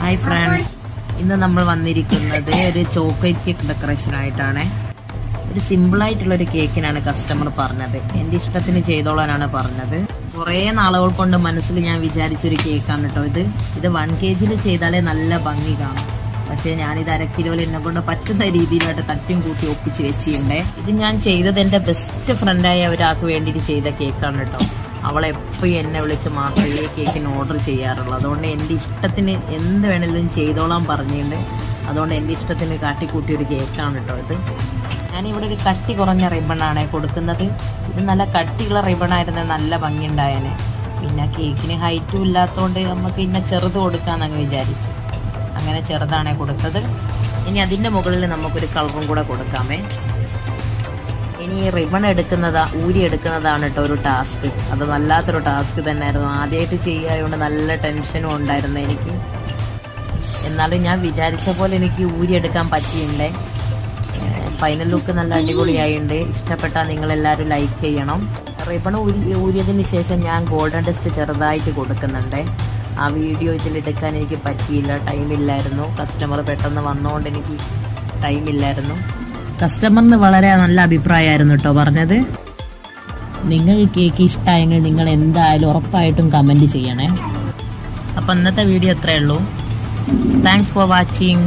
Hi friends, ഇന്ന് നമ്മൾ വന്നിരിക്കുന്നത് ഒരു ചോക്ലേറ്റ് കേക്ക് ഡെക്കറേഷൻ ആയിട്ടാണ്. ഒരു സിമ്പിളായിട്ടുള്ളൊരു കേക്കിനാണ് കസ്റ്റമർ പറഞ്ഞത്. എൻ്റെ ഇഷ്ടത്തിന് ചെയ്തോളാനാണ് പറഞ്ഞത്. കുറേ നാളുകൾ കൊണ്ട് മനസ്സിൽ ഞാൻ വിചാരിച്ചൊരു കേക്കാണ് കേട്ടോ ഇത് 1 kg ചെയ്താലേ നല്ല ഭംഗി കാണും. പക്ഷേ ഞാനിത് 1/2 കിലോയിൽ എന്നെ കൊണ്ട് പറ്റുന്ന രീതിയിലായിട്ട് തട്ടിയും കൂട്ടി ഒപ്പിച്ച് വെച്ചിട്ടുണ്ടേ. ഇത് ഞാൻ ചെയ്തത് എൻ്റെ ബെസ്റ്റ് ഫ്രണ്ടായ ഒരാൾക്ക് വേണ്ടിയിട്ട് ചെയ്ത കേക്കാണ് കേട്ടോ. അവളെപ്പോഴും എന്നെ വിളിച്ച് മാത്രമേ കേക്കിന് ഓർഡർ ചെയ്യാറുള്ളൂ. അതുകൊണ്ട് എൻ്റെ ഇഷ്ടത്തിന് എന്ത് വേണമെങ്കിലും ചെയ്തോളാൻ പറഞ്ഞിട്ടുണ്ട്. അതുകൊണ്ട് എൻ്റെ ഇഷ്ടത്തിന് കാട്ടിക്കൂട്ടിയ ഒരു കേക്കാണ് കേട്ടോ ഇത്. ഞാനിവിടെ ഒരു കട്ടി കുറഞ്ഞ റിബണാണ് കൊടുക്കുന്നത്. ഇത് നല്ല കട്ടിയുള്ള റിബണായിരുന്നത് നല്ല ഭംഗി ഉണ്ടായേനെ. പിന്നെ കേക്കിന് ഹൈറ്റും ഇല്ലാത്തതുകൊണ്ട് നമുക്ക് ഇന്നെ ചെറുത് കൊടുക്കാമെന്നങ്ങ് വിചാരിച്ച് അങ്ങനെ ചെറുതാണ് കൊടുത്തത്. ഇനി അതിൻ്റെ മുകളിൽ നമുക്കൊരു കളറും കൂടെ കൊടുക്കാമേ. ഇനി റിബൺ ഊരി എടുക്കുന്നതാണ് കേട്ടോ ഒരു ടാസ്ക്. അത് വല്ലാത്തൊരു ടാസ്ക് തന്നെയായിരുന്നു. ആദ്യമായിട്ട് ചെയ്യായതുകൊണ്ട് നല്ല ടെൻഷനും ഉണ്ടായിരുന്നു എനിക്ക്. എന്നാലും ഞാൻ വിചാരിച്ച പോലെ എനിക്ക് ഊരിയെടുക്കാൻ പറ്റിയില്ലേ. ഫൈനൽ ലുക്ക് നല്ല അടിപൊളിയായിട്ടുണ്ട്. ഇഷ്ടപ്പെട്ടാൽ നിങ്ങളെല്ലാവരും ലൈക്ക് ചെയ്യണം. റിബൺ ഊരിയതിന് ശേഷം ഞാൻ ഗോൾഡൻ ടെസ്റ്റ് ചെറുതായിട്ട് കൊടുക്കുന്നുണ്ട്. ആ വീഡിയോ ഇതിലെടുക്കാൻ എനിക്ക് പറ്റിയില്ല, ടൈമില്ലായിരുന്നു. കസ്റ്റമർ പെട്ടെന്ന് വന്നുകൊണ്ട് എനിക്ക് ടൈമില്ലായിരുന്നു. കസ്റ്റമറിന് വളരെ നല്ല അഭിപ്രായമായിരുന്നു കേട്ടോ പറഞ്ഞത്. നിങ്ങൾക്ക് കേക്ക് ഇഷ്ടമായെങ്കിൽ നിങ്ങൾ എന്തായാലും ഉറപ്പായിട്ടും കമൻറ്റ് ചെയ്യണേ. അപ്പം ഇന്നത്തെ വീഡിയോ ഇത്രയേ ഉള്ളൂ. Thanks for watching.